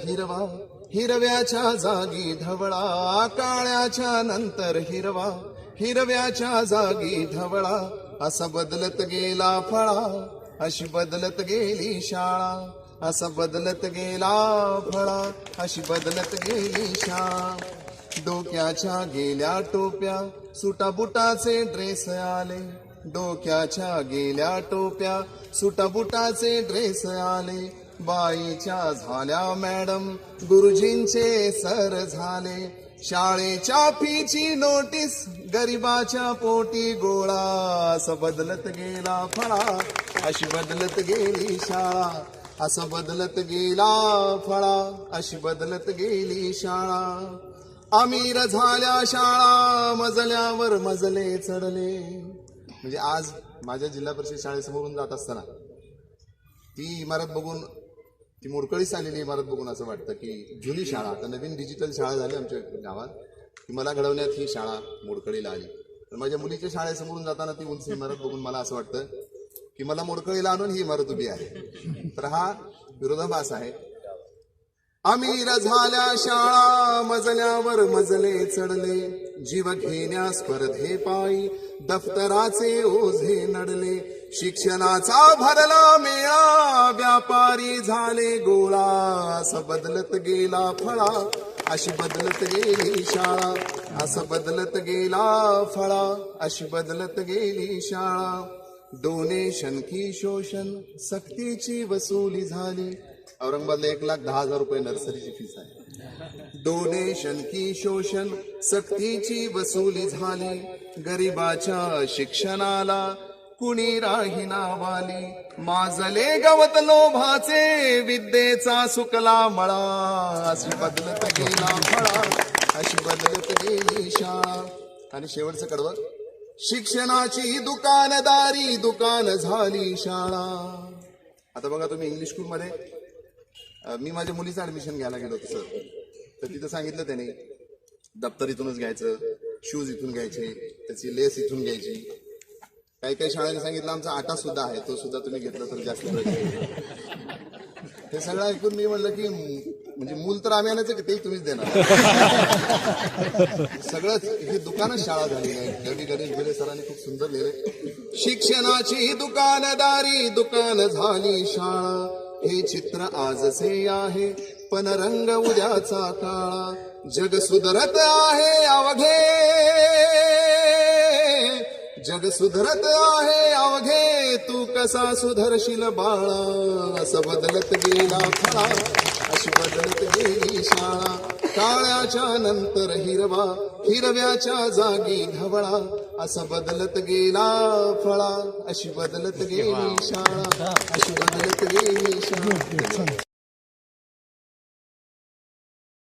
हिरवा, हिरव्याच्या जागी धवळा, काळ्याच्या नंतर हिरवा, हिरव्याच्या जागी धवळा, असा बदलत गेला फळा, अशी बदलत गेली शाळा, असा बदलत गेला फळा, अशी बदलत गेली शाळा. डोक्याच्या गेल्या टोप्या, सुटाबुटाचे ड्रेस आले, डोक्याच्या गेल्या टोप्या, सुटाबुटाचे ड्रेस आले, बाईच्या झाल्या मॅडम, गुरुजींचे सर झाले, शाळेच्या फीची नोटीस, गरिबाच्या पोटी गोळा, असं बदलत गेला फळा, अशी बदलत गेली शाळा, असं बदलत गेला फळा, अशी बदलत गेली शाळा. अमीर झाल्या शाळा, मजल्यावर मजले चढले. म्हणजे आज माझ्या जिल्हा परिषद शाळेसमोरून जात असताना ती इमारत बघून, ती मोडकळीस आलेली इमारत बघून असं वाटतं की जुनी शाळा, आता नवीन डिजिटल शाळा झाली आमच्या गावात, की मला घडवण्यात ही शाळा मोडकळीला आली. तर माझ्या मुलीच्या शाळेसमोरून जाताना ती उंच इमारत बघून मला असं वाटतं की मला मोडकळीला आणून ही इमारत उभी आहे. तर हा विरोधाभास आहे. अमीर झाल्या शाळा, मजल्यावर मजले चढले, जीव घेण्या स्पर्धे पायी, दफ्तराचे ओझे नडले, शिक्षणाचा भरला मेळा, व्यापारी झाले गोळा, असं बदलत गेला फळा, अशी बदलत गेली शाळा, असं बदलत गेला फळा, अशी बदलत गेली शाळा. डोनेशन की शोषण, सक्तीची वसुली झाली. औरंगाबादला 1,10,000 रुपये नर्सरीची फीस आहे. डोनेशन की शोषण, सक्तीची वसुली झाली, गरिबाच्या शिक्षणाला कुणी राहीना वाली, माजले गवत लोभाचे, विद्येचा सुकला मळा, अशी बदलत गेला फळा, अशी बदलत गेली शाळा. आणि शेवटचं कडवं, शिक्षणाची दुकानदारी, दुकान झाली शाळा. आता बघा तुम्ही इंग्लिश स्कूलमध्ये, मी माझ्या मुलीचं ऍडमिशन घ्यायला गेलो होतो सर, तर तिथं सांगितलं त्याने दप्तर इथूनच घ्यायचं, शूज इथून घ्यायचे, त्याची लेस इथून घ्यायची. काही काही शाळांनी सांगितलं आमचा आटा सुद्धा आहे, तो सुद्धा तुम्ही घेतला तर जास्त. हे सगळं ऐकून मी म्हणलं की म्हणजे मूल तर आम्ही आणायचं की तेही तुम्हीच देणार. सगळंच ही दुकानच शाळा झाली नाही. रवी गणेश भिले सरांनी खूप सुंदर लिहिले, शिक्षणाची दुकानदारी, दुकान झाली शाळा. हे चित्र आजचे आहे पण रंग उद्याचा काळा, जग सुधरत आहे अवघे, जग सुधरत आहे अवघे, तू कसा सुधरशील बाळा, असं बदलत गेला फळा, अशी बदलत गेली शाळा. काळ्याच्या नंतर हिरवा, हिरव्याच्या जागी धवळा, असं बदलत गेला फळा, अशी बदलत गेली शाळा, अशी बदलत गेली शाळा.